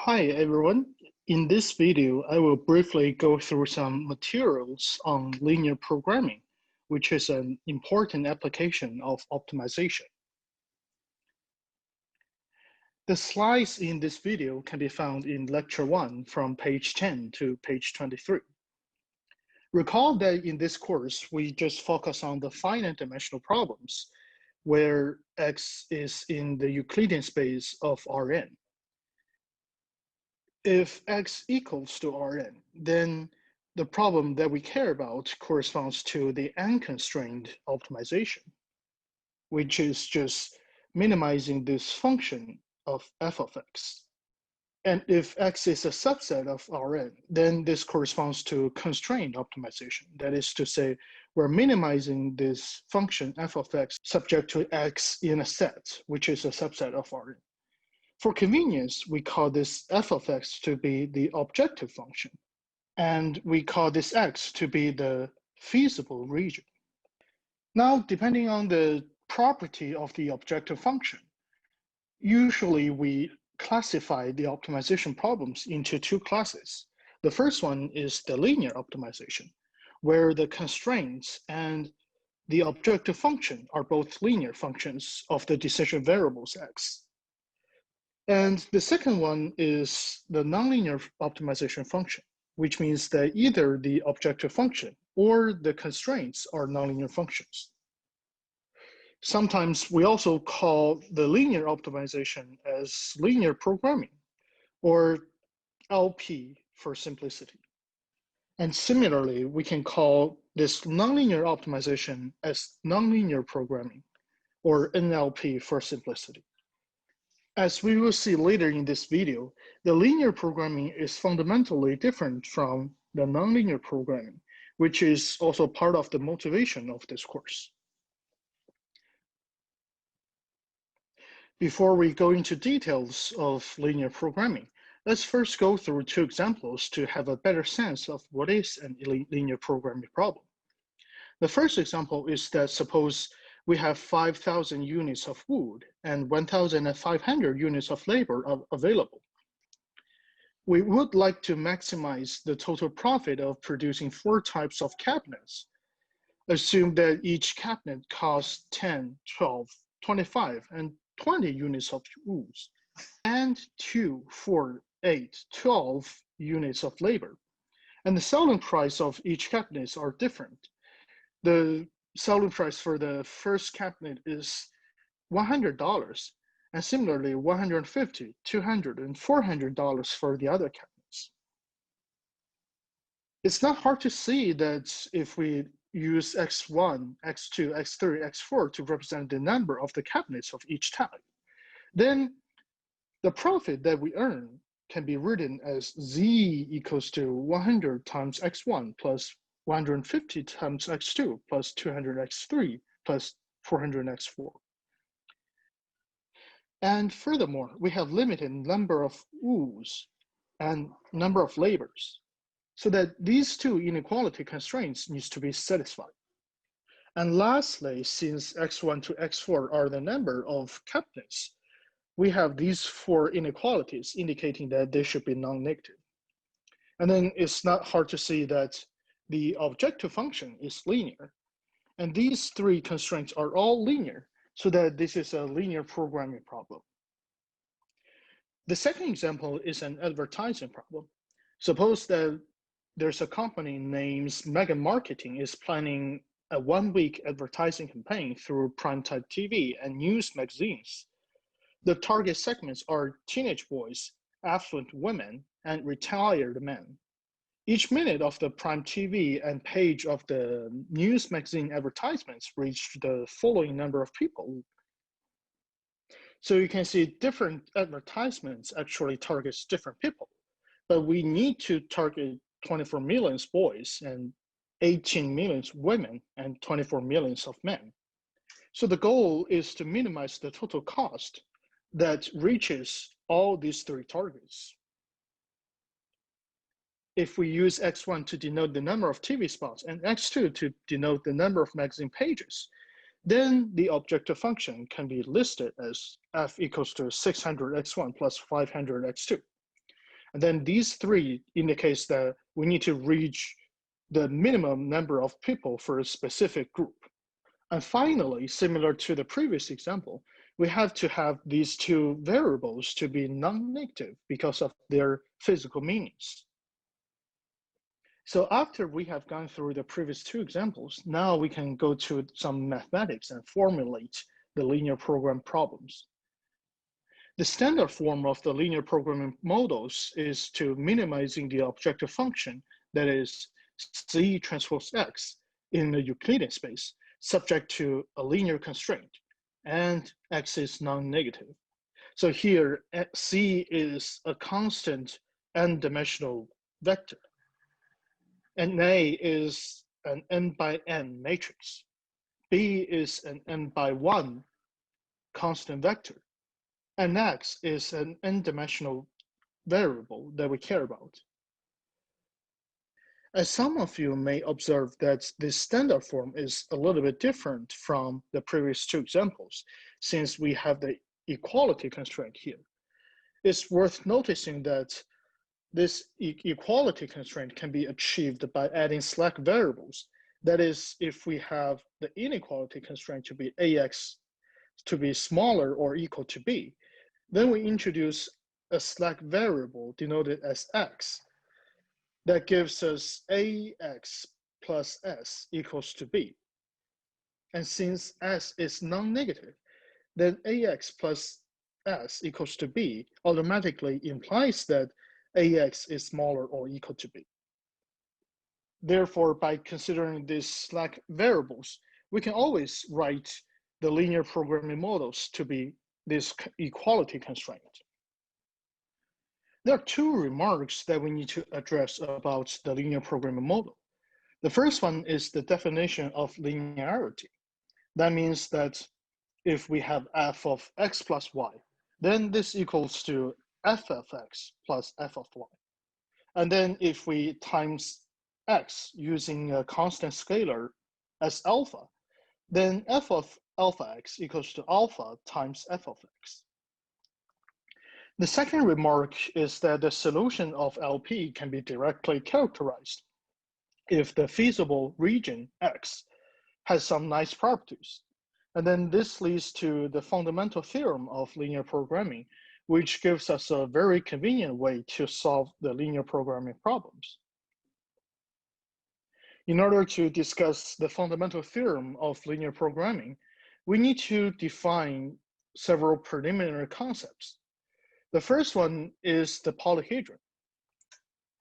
Hi everyone. In this video, I will briefly go through some materials on linear programming, which is an important application of optimization. The slides in this video can be found in Lecture 1 from page 10 to page 23. Recall that in this course, we just focus on the finite dimensional problems where X is in the Euclidean space of Rn. If X equals to Rn, then the problem that we care about corresponds to the unconstrained optimization, which is just minimizing this function of f of x. And if X is a subset of Rn, then this corresponds to constrained optimization. That is to say, we're minimizing this function f of x subject to X in a set, which is a subset of Rn. For convenience, we call this f of x to be the objective function, and we call this x to be the feasible region. Now, depending on the property of the objective function, usually we classify the optimization problems into two classes. The first one is the linear optimization, where the constraints and the objective function are both linear functions of the decision variables x. And the second one is the nonlinear optimization function, which means that either the objective function or the constraints are nonlinear functions. Sometimes we also call the linear optimization as linear programming, or LP for simplicity. And similarly, we can call this nonlinear optimization as nonlinear programming, or NLP for simplicity. As we will see later in this video, the linear programming is fundamentally different from the nonlinear programming, which is also part of the motivation of this course. Before we go into details of linear programming, let's first go through two examples to have a better sense of what is a linear programming problem. The first example is that suppose we have 5,000 units of wood and 1,500 units of labor available. We would like to maximize the total profit of producing 4 types of cabinets. Assume that each cabinet costs 10, 12, 25, and 20 units of wood, and 2, 4, 8, 12 units of labor. And the selling price of each cabinet are different. The selling price for the first cabinet is $100, and similarly $150, $200, and $400 for the other cabinets. It's not hard to see that if we use X1, X2, X3, X4 to represent the number of the cabinets of each type, then the profit that we earn can be written as Z equals to 100 times X1 plus 150 times X2 plus 200 X3 plus 400 X4. And furthermore, we have limited number of woods and number of labors, so that these two inequality constraints needs to be satisfied. And lastly, since X1 to X4 are the number of cabinets, we have these 4 inequalities indicating that they should be non-negative. And then it's not hard to see that the objective function is linear. And these 3 constraints are all linear, so that this is a linear programming problem. The second example is an advertising problem. Suppose that there's a company named Mega Marketing is planning a 1-week advertising campaign through primetime TV and news magazines. The target segments are teenage boys, affluent women, and retired men. Each minute of the prime TV and page of the news magazine advertisements reached the following number of people. So you can see different advertisements actually targets different people, but we need to target 24 million boys and 18 million women and 24 million of men. So the goal is to minimize the total cost that reaches all these 3 targets. If we use X1 to denote the number of TV spots and X2 to denote the number of magazine pages, then the objective function can be listed as f equals to 600 X1 plus 500 X2. And then these three indicates that we need to reach the minimum number of people for a specific group. And finally, similar to the previous example, we have to have these two variables to be non-negative because of their physical meanings. So after we have gone through the previous two examples, now we can go to some mathematics and formulate the linear program problems. The standard form of the linear programming models is to minimizing the objective function, that is C transpose X, in a Euclidean space, subject to a linear constraint, and X is non-negative. So here, C is a constant n-dimensional vector, and A is an n by n matrix. B is an n by 1 constant vector, and X is an n-dimensional variable that we care about. As some of you may observe that this standard form is a little bit different from the previous two examples, since we have the equality constraint here. It's worth noticing that this equality constraint can be achieved by adding slack variables. That is, if we have the inequality constraint to be AX to be smaller or equal to B, then we introduce a slack variable denoted as X that gives us AX plus S equals to B. And since S is non-negative, then AX plus S equals to B automatically implies that AX is smaller or equal to B. Therefore, by considering these slack variables, we can always write the linear programming models to be this equality constraint. There are two remarks that we need to address about the linear programming model. The first one is the definition of linearity. That means that if we have f of x plus y, then this equals to f of x plus f of y. And then if we times x using a constant scalar as alpha, then f of alpha x equals to alpha times f of x. The second remark is that the solution of LP can be directly characterized if the feasible region X has some nice properties. And then this leads to the fundamental theorem of linear programming, which gives us a very convenient way to solve the linear programming problems. In order to discuss the fundamental theorem of linear programming, we need to define several preliminary concepts. The first one is the polyhedron.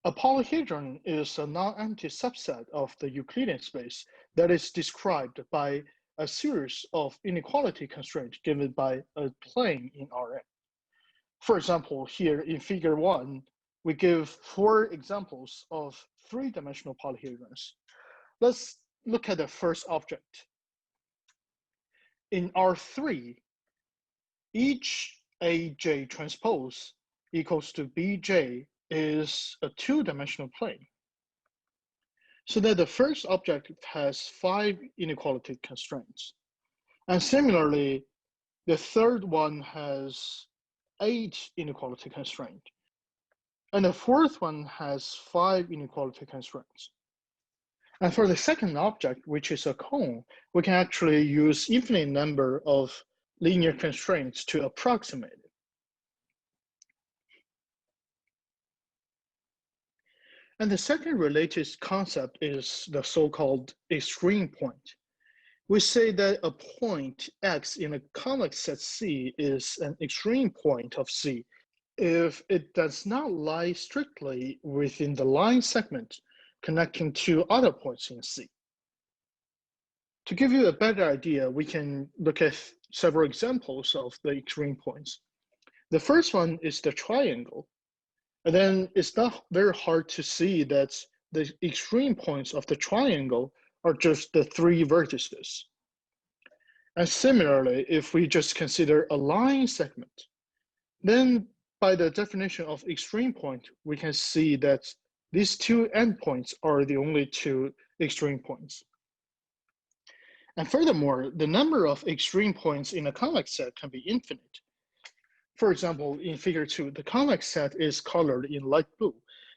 A polyhedron is a non-empty subset of the Euclidean space that is described by a series of inequality constraints given by a plane in Rn. For example, here in figure 1, we give 4 examples of 3-dimensional polyhedrons. Let's look at the first object. In R3, each AJ transpose equals to BJ is a 2-dimensional plane. So that the first object has 5 inequality constraints. And similarly, the third one has 8 inequality constraints. And the fourth one has 5 inequality constraints. And for the second object, which is a cone, we can actually use infinite number of linear constraints to approximate it. And the second related concept is the so-called extreme point. We say that a point X in a convex set C is an extreme point of C if it does not lie strictly within the line segment connecting two other points in C. To give you a better idea, we can look at several examples of the extreme points. The first one is the triangle. And then it's not very hard to see that the extreme points of the triangle are just the 3 vertices. And similarly, if we just consider a line segment, then by the definition of extreme point, we can see that these 2 endpoints are the only 2 extreme points. And furthermore, the number of extreme points in a convex set can be infinite. For example, in figure 2, the convex set is colored in light blue,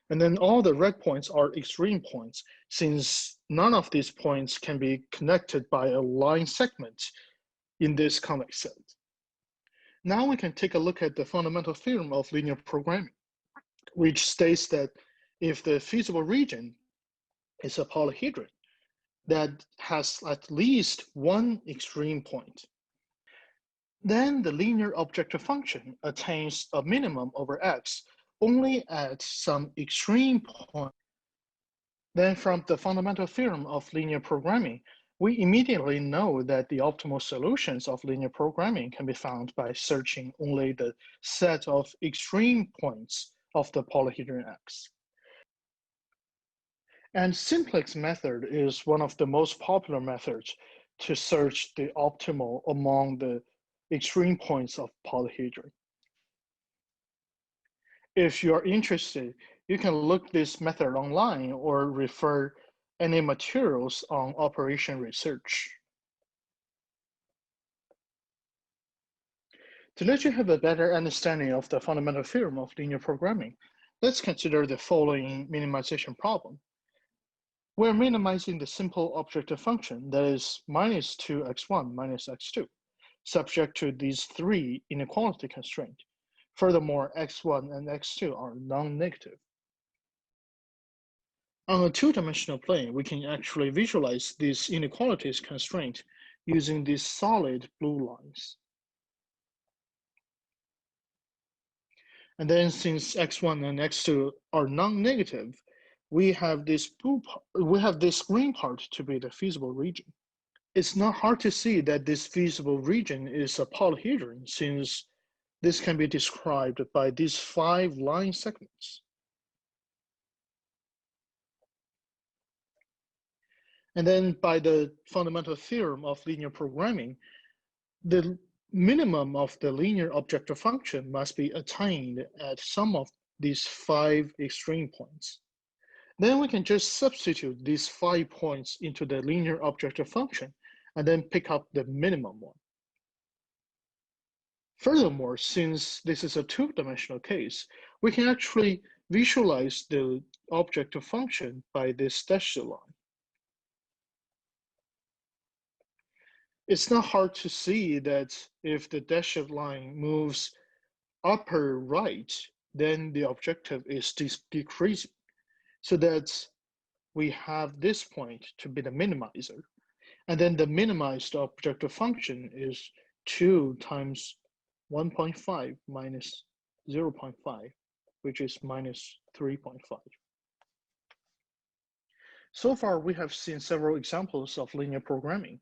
and then all the red points are extreme points, since none of these points can be connected by a line segment in this convex set. Now we can take a look at the fundamental theorem of linear programming, which states that if the feasible region is a polyhedron that has at least one extreme point, then the linear objective function attains a minimum over x only at some extreme point. Then from the fundamental theorem of linear programming, we immediately know that the optimal solutions of linear programming can be found by searching only the set of extreme points of the polyhedron X. And simplex method is one of the most popular methods to search the optimal among the extreme points of polyhedron. If you are interested, you can look this method online or refer any materials on operation research. To let you have a better understanding of the fundamental theorem of linear programming, let's consider the following minimization problem. We're minimizing the simple objective function that is minus 2x1 minus x2, subject to these three inequality constraints. Furthermore, x1 and x2 are non-negative. On a two-dimensional plane, we can actually visualize these inequalities constraint using these solid blue lines. And then since x1 and x2 are non-negative, we have this green part to be the feasible region. It's not hard to see that this feasible region is a polyhedron, since this can be described by these 5 line segments. And then by the fundamental theorem of linear programming, the minimum of the linear objective function must be attained at some of these 5 extreme points. Then we can just substitute these 5 points into the linear objective function and then pick up the minimum one. Furthermore, since this is a two-dimensional case, we can actually visualize the objective function by this dashed line. It's not hard to see that if the dashed line moves upper right, then the objective is decreasing, so that we have this point to be the minimizer. And then the minimized objective function is 2 times 1.5 minus 0.5, which is minus 3.5. So far, we have seen several examples of linear programming,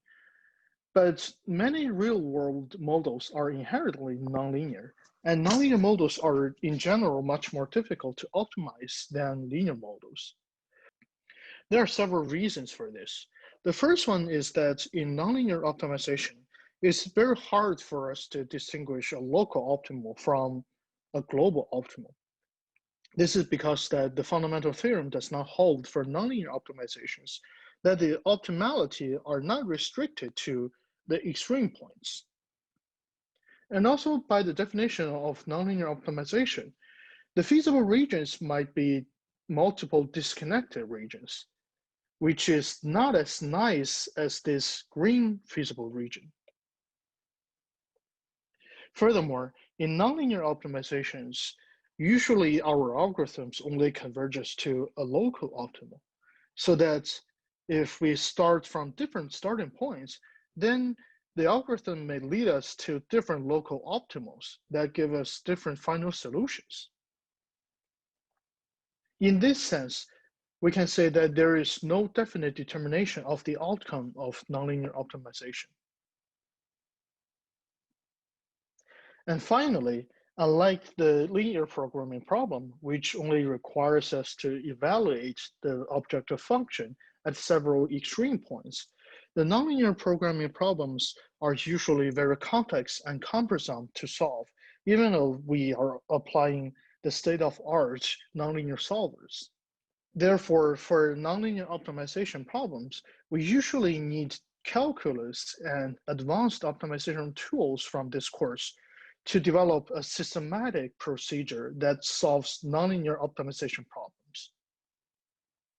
but many real-world models are inherently nonlinear, and nonlinear models are in general much more difficult to optimize than linear models. There are several reasons for this. The first one is that in nonlinear optimization, it's very hard for us to distinguish a local optimal from a global optimal. This is because that the fundamental theorem does not hold for nonlinear optimizations, that the optimality are not restricted to the extreme points. And also by the definition of nonlinear optimization, the feasible regions might be multiple disconnected regions, which is not as nice as this green feasible region. Furthermore, in nonlinear optimizations, usually our algorithms only converges to a local optimal, so that if we start from different starting points, then the algorithm may lead us to different local optimals that give us different final solutions. In this sense, we can say that there is no definite determination of the outcome of nonlinear optimization. And finally, unlike the linear programming problem, which only requires us to evaluate the objective function at several extreme points, the nonlinear programming problems are usually very complex and cumbersome to solve, even though we are applying the state-of-art nonlinear solvers. Therefore, for nonlinear optimization problems, we usually need calculus and advanced optimization tools from this course to develop a systematic procedure that solves nonlinear optimization problems.